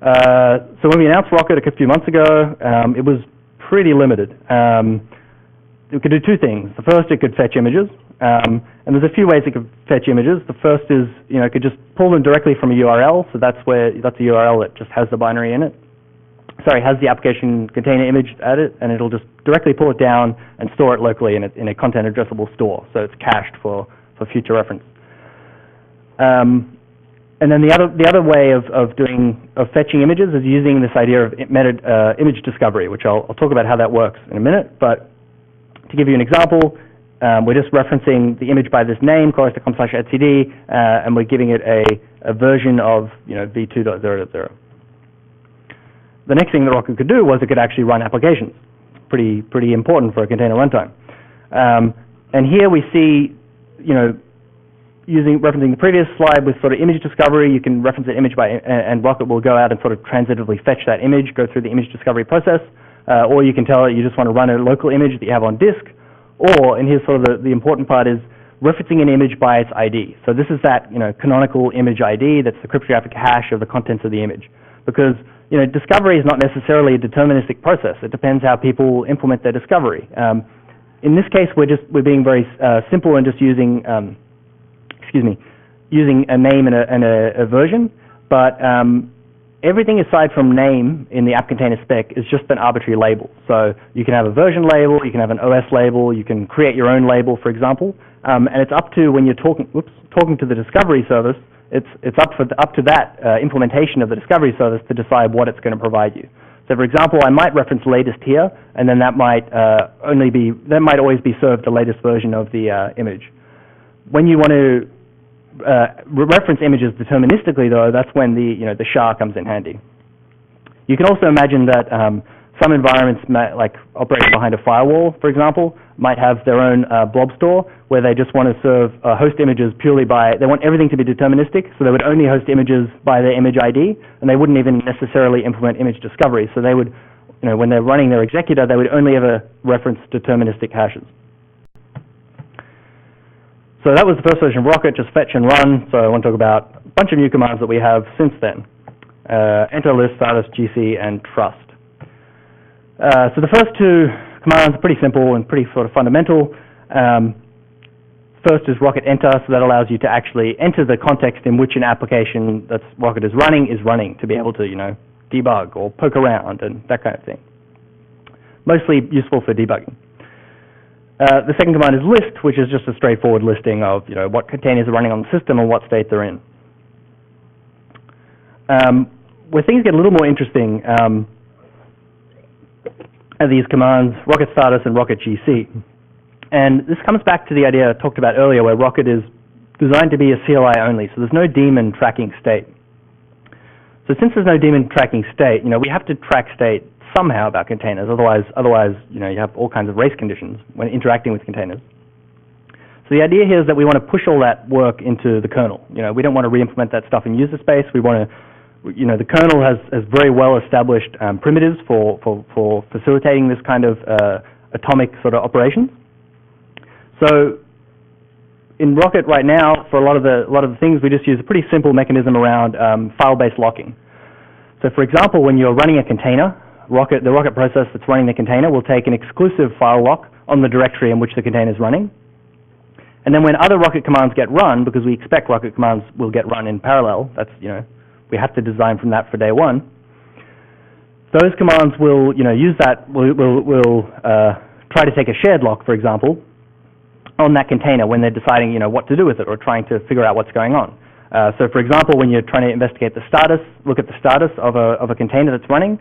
[SPEAKER 2] So when we announced Rocket a few months ago, it was pretty limited. It could do two things. The first, it could fetch images, and there's a few ways it could fetch images. The first is, it could just pull them directly from a URL. So that's a URL that just has the binary in it. Has the application container image at it, and it'll just directly pull it down and store it locally in a content addressable store. So it's cached for future reference. And then the other way of fetching images is using this idea of image discovery, which I'll talk about how that works in a minute. But to give you an example, we're just referencing the image by this name, chorus.com/etcd, and we're giving it a version of v2.0.0. The next thing that Rocket could do was it could actually run applications. Pretty important for a container runtime. And here we see, referencing the previous slide with sort of image discovery, you can reference an image and Rocket will go out and sort of transitively fetch that image, go through the image discovery process, or you can tell it you just want to run a local image that you have on disk, or, and here's sort of the important part, is referencing an image by its ID. So this is that canonical image ID that's the cryptographic hash of the contents of the image. Because discovery is not necessarily a deterministic process. It depends how people implement their discovery. In this case, we're being very simple and just using using a name and a version, but everything aside from name in the App Container Spec is just an arbitrary label. So you can have a version label, you can have an OS label, you can create your own label, for example, and it's up to, when you're talking to the discovery service, it's up to that implementation of the discovery service to decide what it's going to provide you. So for example, I might reference latest here, and then that might always be served the latest version of the image. When you want to reference images deterministically, though, that's when the SHA comes in handy. You can also imagine that some environments, like operating behind a firewall, for example, might have their own blob store where they just want to serve host images purely by, they want everything to be deterministic, so they would only host images by their image ID, and they wouldn't even necessarily implement image discovery. So they would, when they're running their executor, they would only ever reference deterministic hashes. So that was the first version of Rocket, just fetch and run. So I want to talk about a bunch of new commands that we have since then. Enter, list, status, GC, and trust. So the first two commands are pretty simple and pretty sort of fundamental. First is Rocket enter, so that allows you to actually enter the context in which an application that Rocket is running to be able to, debug or poke around and that kind of thing. Mostly useful for debugging. The second command is list, which is just a straightforward listing of, what containers are running on the system and what state they're in. Where things get a little more interesting are these commands, Rocket status and Rocket GC. And this comes back to the idea I talked about earlier, where Rocket is designed to be a CLI only, so there's no daemon tracking state. So since there's no daemon tracking state, we have to track state somehow about containers, otherwise, you have all kinds of race conditions when interacting with containers. So the idea here is that we want to push all that work into the kernel. We don't want to re-implement that stuff in user space. We want to, the kernel has very well established primitives for facilitating this kind of atomic sort of operations. So in Rocket right now, for a lot of the things, we just use a pretty simple mechanism around file-based locking. So for example, when you're running a container, the Rocket process that's running the container will take an exclusive file lock on the directory in which the container is running. And then when other Rocket commands get run, because we expect Rocket commands will get run in parallel, that's, we have to design from that for day one, those commands will, use that, will try to take a shared lock, for example, on that container when they're deciding, what to do with it or trying to figure out what's going on. So for example, when you're trying to investigate the status, look at the status of a container that's running,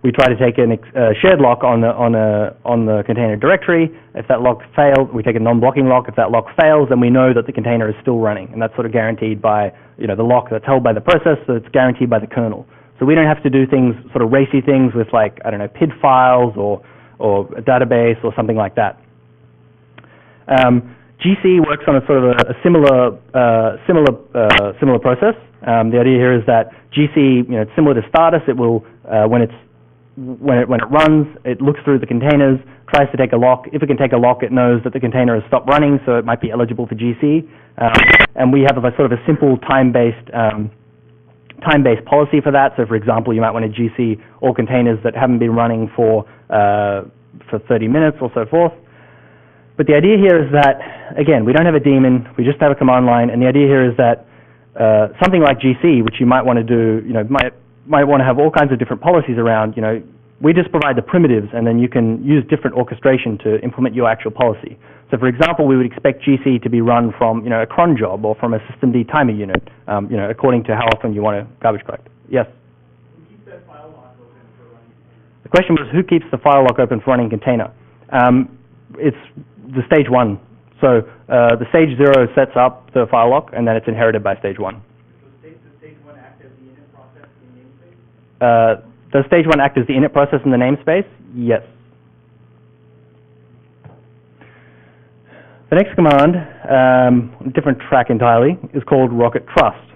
[SPEAKER 2] we try to take a shared lock on the container directory. If that lock fails, we take a non-blocking lock. If that lock fails, then we know that the container is still running, and that's sort of guaranteed by the lock that's held by the process, so it's guaranteed by the kernel. So we don't have to do things, sort of racy things with PID files or a database or something like that. GC works on a sort of a similar process. The idea here is that GC, it's similar to status. It will when it runs, it looks through the containers, tries to take a lock. If it can take a lock, it knows that the container has stopped running, so it might be eligible for GC. And we have a sort of a simple time-based policy for that. So, for example, you might want to GC all containers that haven't been running for 30 minutes or so forth. But the idea here is that, again, we don't have a daemon, we just have a command line, and the idea here is that something like GC, which you might want to do, might want to have all kinds of different policies around, we just provide the primitives, and then you can use different orchestration to implement your actual policy. So, for example, we would expect GC to be run from, a cron job or from a systemd timer unit, according to how often you want to garbage collect. Yes?
[SPEAKER 5] Who keeps that file lock open for running?
[SPEAKER 2] The question was, who keeps the file lock open for running container? It's the stage one. So the stage 0 sets up the file lock, and then it's inherited by stage 1.
[SPEAKER 5] Does stage 1 act as the init process in the namespace?
[SPEAKER 2] Does stage 1 act as the init process in the namespace? Yes. The next command, different track entirely, is called Rocket Trust.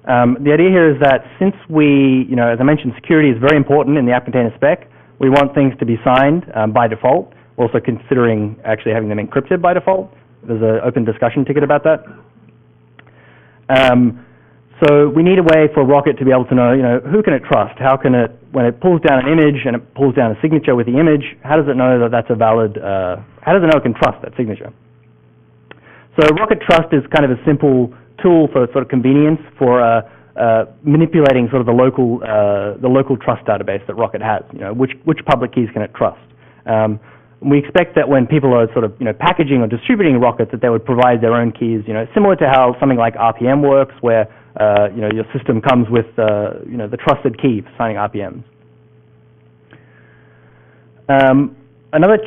[SPEAKER 2] The idea here is that since we, as I mentioned, security is very important in the App Container Spec, we want things to be signed by default. We're also considering actually having them encrypted by default. There's an open discussion ticket about that. So we need a way for Rocket to be able to know, who can it trust? How can it, when it pulls down an image and it pulls down a signature with the image, how does it know that that's a valid, how does it know it can trust that signature? So Rocket Trust is kind of a simple tool for sort of convenience for manipulating sort of the local trust database that Rocket has. Which public keys can it trust? We expect that when people are sort of packaging or distributing Rocket, that they would provide their own keys. Similar to how something like RPM works, where your system comes with the trusted key for signing RPMs. Another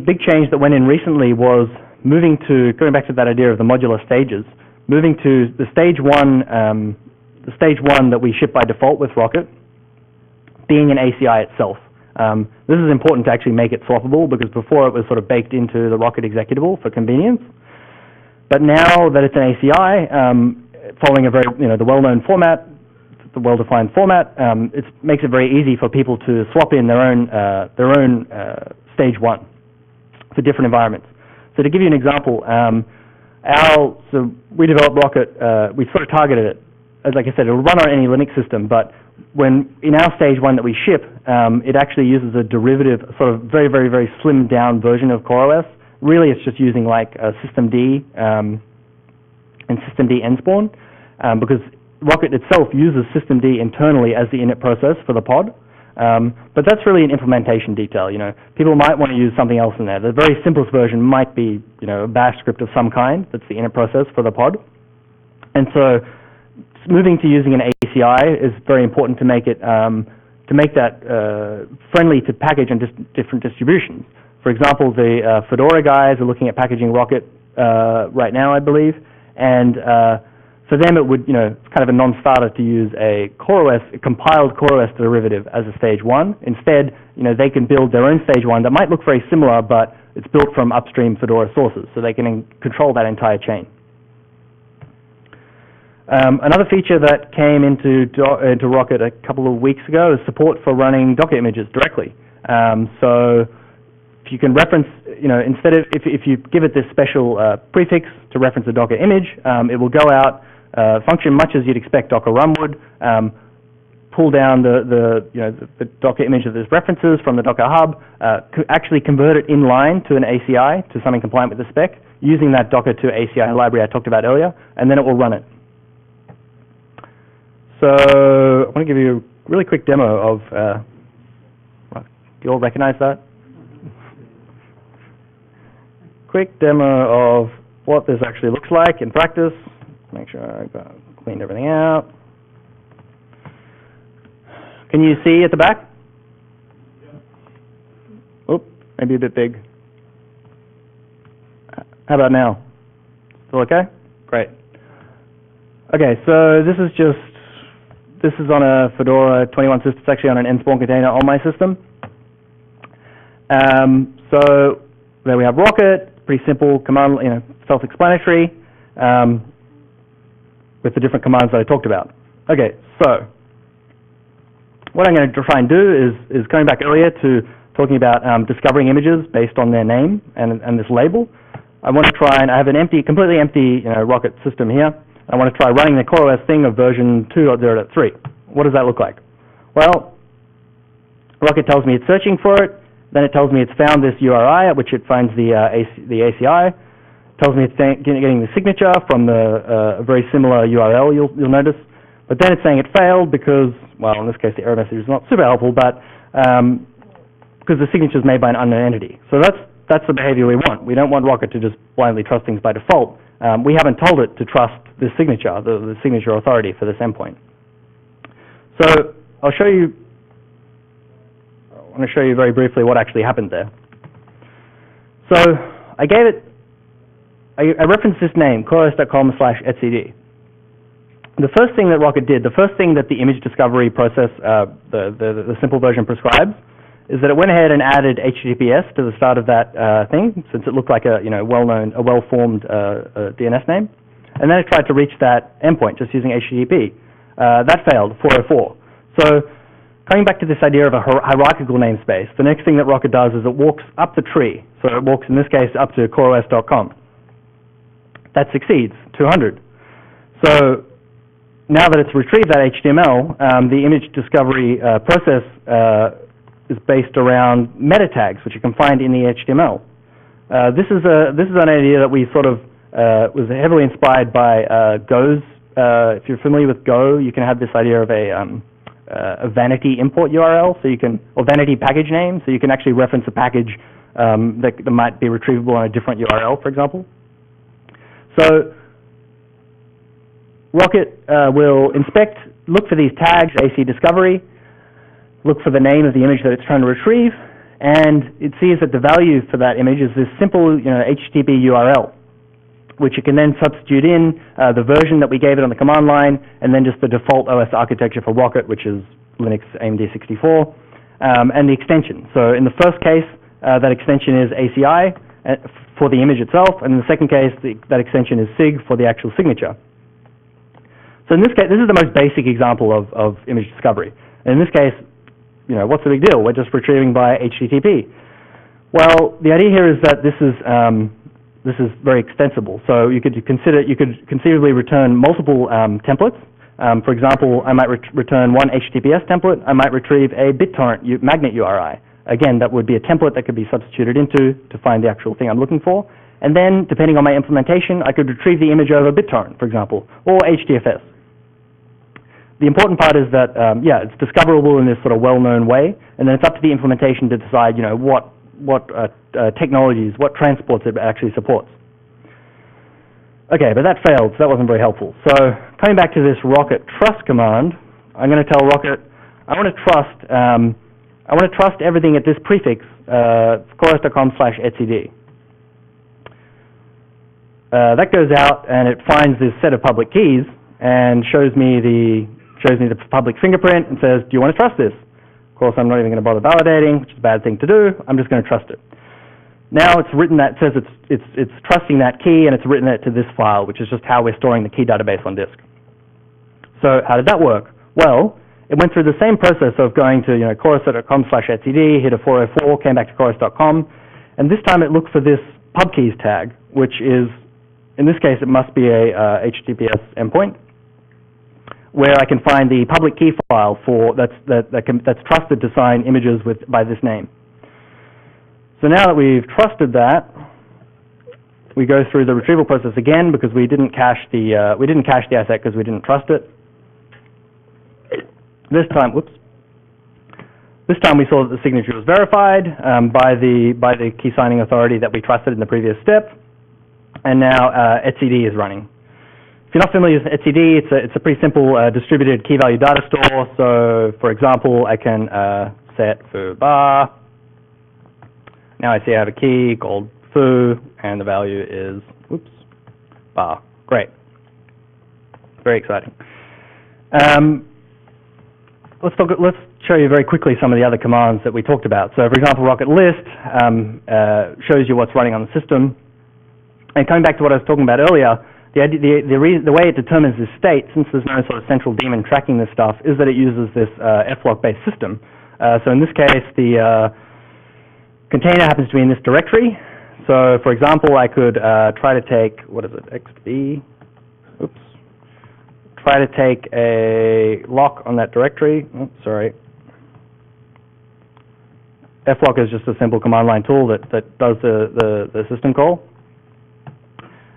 [SPEAKER 2] big change that went in recently was going back to that idea of the modular stages, moving to the stage one that we ship by default with Rocket, being an ACI itself. This is important to actually make it swappable, because before it was sort of baked into the Rocket executable for convenience. But now that it's an ACI, following a very, the well-known format, the well-defined format, it makes it very easy for people to swap in their own stage one for different environments. So to give you an example, so we developed Rocket, we sort of targeted it, as like I said, it'll run on any Linux system, but when in our stage one that we ship, it actually uses a derivative, sort of very, very, very slimmed down version of CoreOS. Really, it's just using like systemd and systemd nspawn, because Rocket itself uses systemd internally as the init process for the pod. But that's really an implementation detail. People might want to use something else in there. The very simplest version might be, a bash script of some kind that's the init process for the pod. And so moving to using an ACI is very important to make it that friendly to package on different distributions. For example, the Fedora guys are looking at packaging Rocket right now, I believe, and for them it would, it's kind of a non-starter to use a compiled CoreOS derivative as a stage one. Instead, they can build their own stage one that might look very similar, but it's built from upstream Fedora sources, so they can control that entire chain. Another feature that came into Rocket a couple of weeks ago is support for running Docker images directly. So if you can reference, instead of, if you give it this special prefix to reference a Docker image, it will go out, function much as you'd expect Docker run would, pull down the Docker image that there's references from the Docker hub, actually convert it in line to an ACI, to something compliant with the spec, using that Docker to ACI library I talked about earlier, and then it will run it. So I want to give you a really quick demo of, do you all recognize that? Quick demo of what this actually looks like in practice. Make sure I've cleaned everything out. Can you see at the back? Oop, maybe a bit big. How about now? Still okay? Great. Okay, so this is on a Fedora 21 system. It's actually on an nspawn container on my system. So there we have Rocket, pretty simple command, self-explanatory, with the different commands that I talked about. Okay, so what I'm going to try and do is going back earlier to talking about discovering images based on their name and this label. I want to try and I have an completely empty Rocket system here. I want to try running the CoreOS thing of version 2.0.3. What does that look like? Well, Rocket tells me it's searching for it. Then it tells me it's found this URI at which it finds the ACI. Tells me it's getting the signature from the very similar URL, you'll notice. But then it's saying it failed because, well, in this case the error message is not super helpful, but because the signature is made by an unknown entity. So that's the behavior we want. We don't want Rocket to just blindly trust things by default. We haven't told it to trust this signature, the signature authority for this endpoint. So I want to show you very briefly what actually happened there. So I referenced this name, coreos.com/etcd. The first thing that Rocket did, the first thing that the image discovery process, the simple version prescribes, is that it went ahead and added HTTPS to the start of that thing, since it looked like a well-known, a well-formed DNS name, and then it tried to reach that endpoint just using HTTP. That failed, 404. So coming back to this idea of a hierarchical namespace, the next thing that Rocket does is it walks up the tree. So it walks, in this case, up to coreos.com. That succeeds, 200. So now that it's retrieved that HTML, the image discovery process is based around meta tags, which you can find in the HTML. This is an idea that we sort of was heavily inspired by Go's. If you're familiar with Go, you can have this idea of a vanity import URL, or vanity package name, so you can actually reference a package that might be retrievable on a different URL, for example. So Rocket will look for these tags, AC discovery, look for the name of the image that it's trying to retrieve, And it sees that the value for that image is this simple, HTTP URL, which it can then substitute in the version that we gave it on the command line, and then just the default OS architecture for Rocket, which is Linux AMD 64, and the extension. So in the first case, that extension is ACI for the image itself, and in the second case, that extension is SIG for the actual signature. So in this case, this is the most basic example of image discovery. And in this case, what's the big deal? We're just retrieving by HTTP. Well, the idea here is that this is very extensible. So you could conceivably return multiple templates. For example, I might return one HTTPS template. I might retrieve a BitTorrent magnet URI. Again, that would be a template that could be substituted into to find the actual thing I'm looking for. And then, depending on my implementation, I could retrieve the image over BitTorrent, for example, or HDFS. The important part is that, it's discoverable in this sort of well-known way, and then it's up to the implementation to decide, what technologies, what transports it actually supports. Okay, but that failed, so that wasn't very helpful. So coming back to this Rocket trust command, I'm going to tell Rocket, I want to trust everything at this prefix, chorus.com/etcd. That goes out and it finds this set of public keys and shows me the public fingerprint and says, do you want to trust this? Of course, I'm not even going to bother validating, which is a bad thing to do. I'm just going to trust it. Now it's written that, says it's trusting that key, and it's written it to this file, which is just how we're storing the key database on disk. So how did that work? Well, it went through the same process of going to chorus.com/etcd, hit a 404, came back to chorus.com, and this time it looked for this pub keys tag, which is, in this case, it must be a HTTPS endpoint, where I can find the public key file that's trusted to sign images by this name. So now that we've trusted that, we go through the retrieval process again because we didn't cache the asset because we didn't trust it. This time we saw that the signature was verified by the key signing authority that we trusted in the previous step, and now etcd is running. If you're not familiar with etcd, it's a pretty simple distributed key value data store. So, for example, I can set foo bar. Now I see I have a key called foo, and the value is bar. Great, very exciting. Let's show you very quickly some of the other commands that we talked about. So, for example, Rocket List shows you what's running on the system. And coming back to what I was talking about earlier, the way it determines this state, since there's no sort of central daemon tracking this stuff, is that it uses this flock-based system. So in this case, the container happens to be in this directory. So, for example, I could try to take, XB, try to take a lock on that directory. Flock is just a simple command line tool that does the system call.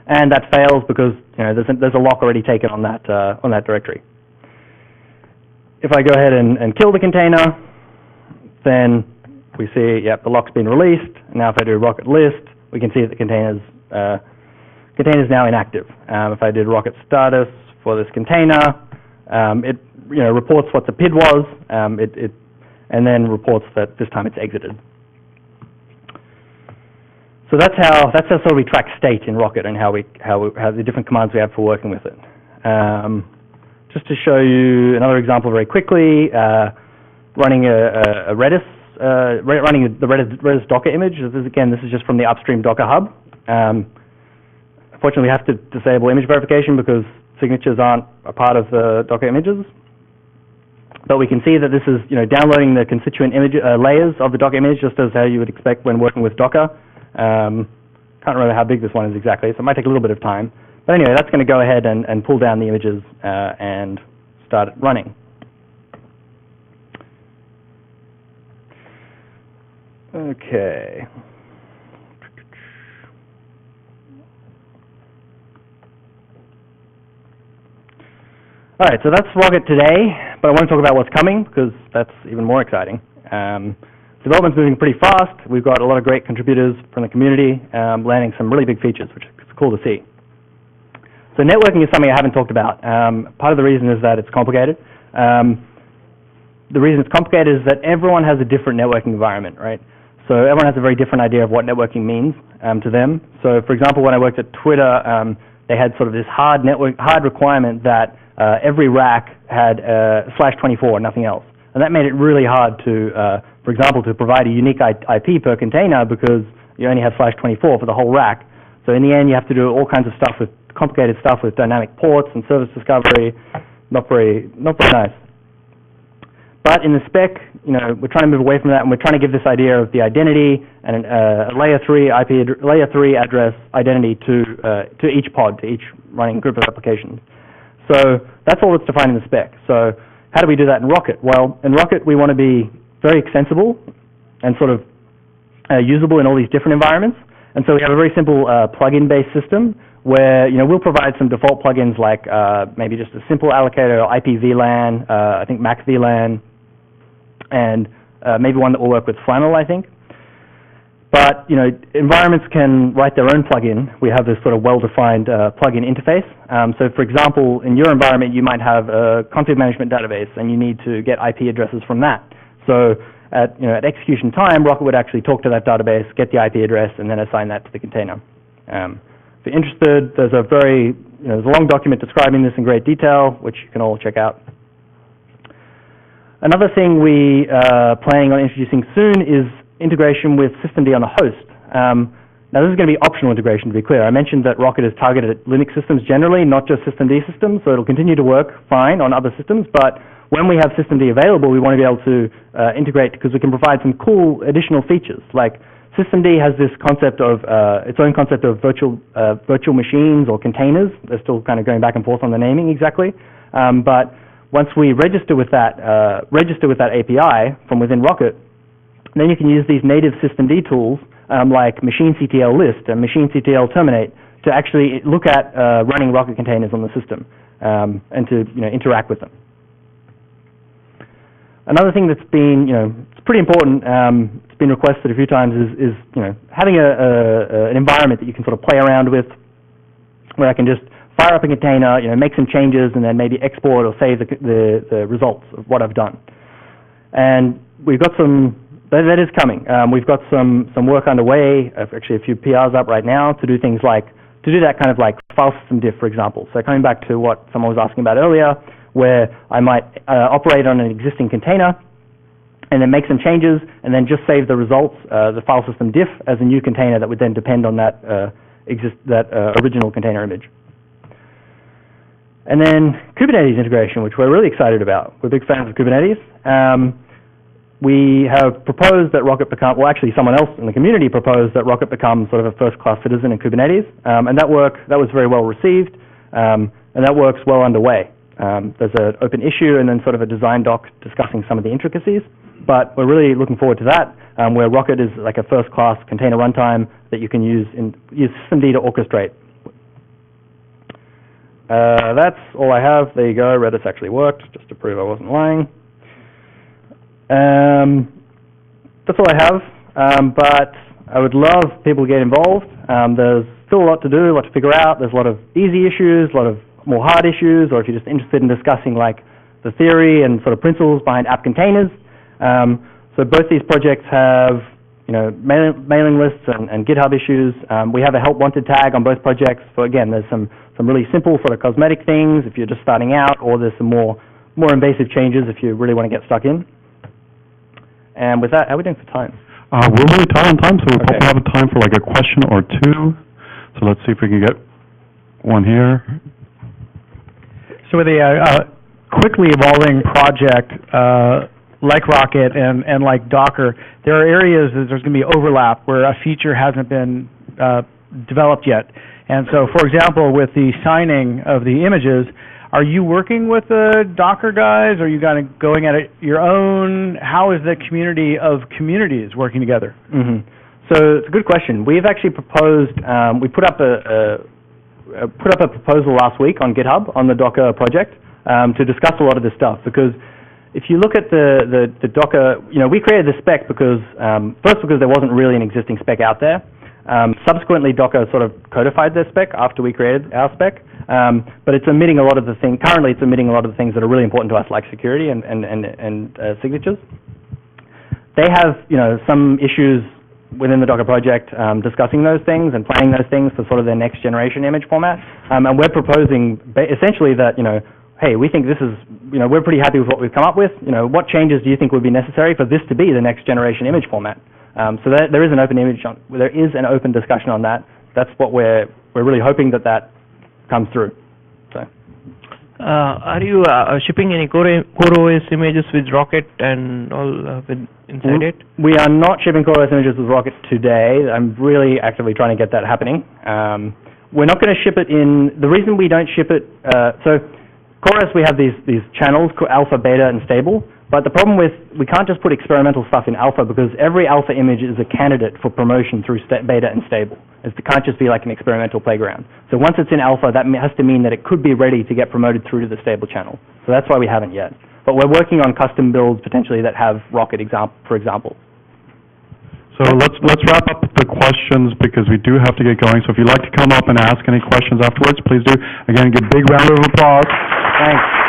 [SPEAKER 2] And that fails because there's a lock already taken on that directory. If I go ahead and kill the container, then we see, the lock's been released. Now if I do Rocket List, we can see that the container's now inactive. If I did Rocket Status for this container, it reports what the PID was, and then reports that this time it's exited. So that's how sort of we track state in Rocket and how the different commands we have for working with it. Just to show you another example very quickly, running a Redis, running the Redis Docker image. This is just from the upstream Docker hub. Unfortunately, we have to disable image verification because signatures aren't a part of the Docker images. But we can see that this is downloading the constituent image layers of the Docker image, just as how you would expect when working with Docker. Can't remember how big this one is exactly, so it might take a little bit of time. But anyway, that's going to go ahead and pull down the images and start it running. Okay. All right, so that's Rocket today, but I want to talk about what's coming because that's even more exciting. Development's moving pretty fast. We've got a lot of great contributors from the community landing some really big features, which is cool to see. So networking is something I haven't talked about. Part of the reason is that it's complicated. The reason it's complicated is that everyone has a different networking environment, right? So everyone has a very different idea of what networking means to them. So for example, when I worked at Twitter, they had sort of this hard requirement that every rack had /24, nothing else. And that made it really hard to, for example, to provide a unique IP per container because you only have /24 for the whole rack. So in the end, you have to do all kinds of stuff with complicated stuff with dynamic ports and service discovery. Not very nice. But in the spec, we're trying to move away from that, and we're trying to give this idea of the identity and a layer 3 address identity to each pod, to each running group of applications. So that's all that's defined in the spec. So how do we do that in Rocket? Well, in Rocket, we want to be very extensible and sort of usable in all these different environments. And so we have a very simple plugin-based system where we'll provide some default plugins like maybe just a simple allocator or IP VLAN, I think Mac VLAN, and maybe one that will work with Flannel, I think. But environments can write their own plugin. We have this sort of well-defined plugin interface. So for example, in your environment, you might have a config management database, and you need to get IP addresses from that. So at execution time, Rocket would actually talk to that database, get the IP address, and then assign that to the container. If you're interested, there's a long document describing this in great detail, which you can all check out. Another thing we are planning on introducing soon is integration with systemd on the host. Now this is going to be optional integration, to be clear. I mentioned that Rocket is targeted at Linux systems generally, not just systemd systems, so it'll continue to work fine on other systems, but when we have systemd available, we want to be able to integrate because we can provide some cool additional features. Like systemd has this concept of, its own concept of virtual machines or containers. They're still kind of going back and forth on the naming exactly. But once we register with that API from within Rocket, then you can use these native systemd tools like machinectl list and machinectl terminate to actually look at running Rocket containers on the system and to interact with them. Another thing that's been, it's pretty important, it's been requested a few times is having an environment that you can sort of play around with, where I can just fire up a container, make some changes, and then maybe export or save the results of what I've done. And we've got that is coming. We've got some work underway, actually a few PRs up right now to do things like, to do that kind of like file system diff, for example. So coming back to what someone was asking about earlier, where I might operate on an existing container and then make some changes and then just save the results, the file system diff, as a new container that would then depend on that, original container image. And then Kubernetes integration, which we're really excited about. We're big fans of Kubernetes. We have proposed that Rocket become, well actually someone else in the community proposed that Rocket become sort of a first-class citizen in Kubernetes, and that was very well received, and that work's well underway. There's an open issue and then sort of a design doc discussing some of the intricacies, but we're really looking forward to that, where Rocket is like a first-class container runtime that you can use systemd to orchestrate. That's all I have. There you go. Redis actually worked, just to prove I wasn't lying. That's all I have, but I would love people to get involved. There's still a lot to do, a lot to figure out. There's a lot of easy issues, a lot of more hard issues, or if you're just interested in discussing like the theory and sort of principles behind app containers. So both these projects have mailing lists and GitHub issues. We have a help wanted tag on both projects. So again, there's some really simple sort of cosmetic things if you're just starting out, or there's some more invasive changes if you really want to get stuck in. And with that, how are we doing for time?
[SPEAKER 1] We're really tight on time, so we'll probably have time for like a question or two. So let's see if we can get one here.
[SPEAKER 9] So with a quickly evolving project like Rocket and like Docker, there are areas that there's going to be overlap where a feature hasn't been developed yet. And so, for example, with the signing of the images, are you working with the Docker guys? Are you kind of going at it your own? How is the community of communities working together?
[SPEAKER 2] Mm-hmm. So it's a good question. We've actually proposed, we put up a proposal last week on GitHub on the Docker project to discuss a lot of this stuff, because if you look at the Docker, we created the spec because, first because there wasn't really an existing spec out there. Subsequently, Docker sort of codified their spec after we created our spec, but it's omitting a lot of the things, currently it's omitting a lot of the things that are really important to us, like security and signatures. they have, some issues within the Docker project discussing those things and planning those things for sort of their next generation image format. And we're proposing essentially that, hey, we think this is, we're pretty happy with what we've come up with. What changes do you think would be necessary for this to be the next generation image format? So there is an open discussion on that. That's what we're really hoping that comes through. So.
[SPEAKER 10] Are you shipping any CoreOS images with Rocket and all inside it?
[SPEAKER 2] We are not shipping CoreOS images with Rocket today. I'm really actively trying to get that happening. We're not going to ship it in. The reason we don't ship it, so CoreOS, we have these channels, alpha, beta, and stable. But the problem with, we can't just put experimental stuff in alpha because every alpha image is a candidate for promotion through beta and stable. It can't just be like an experimental playground. So once it's in alpha, that has to mean that it could be ready to get promoted through to the stable channel. So that's why we haven't yet. But we're working on custom builds potentially that have Rocket for example.
[SPEAKER 1] So let's wrap up the questions because we do have to get going. So if you'd like to come up and ask any questions afterwards, please do. Again, give a big round of applause.
[SPEAKER 2] Thanks.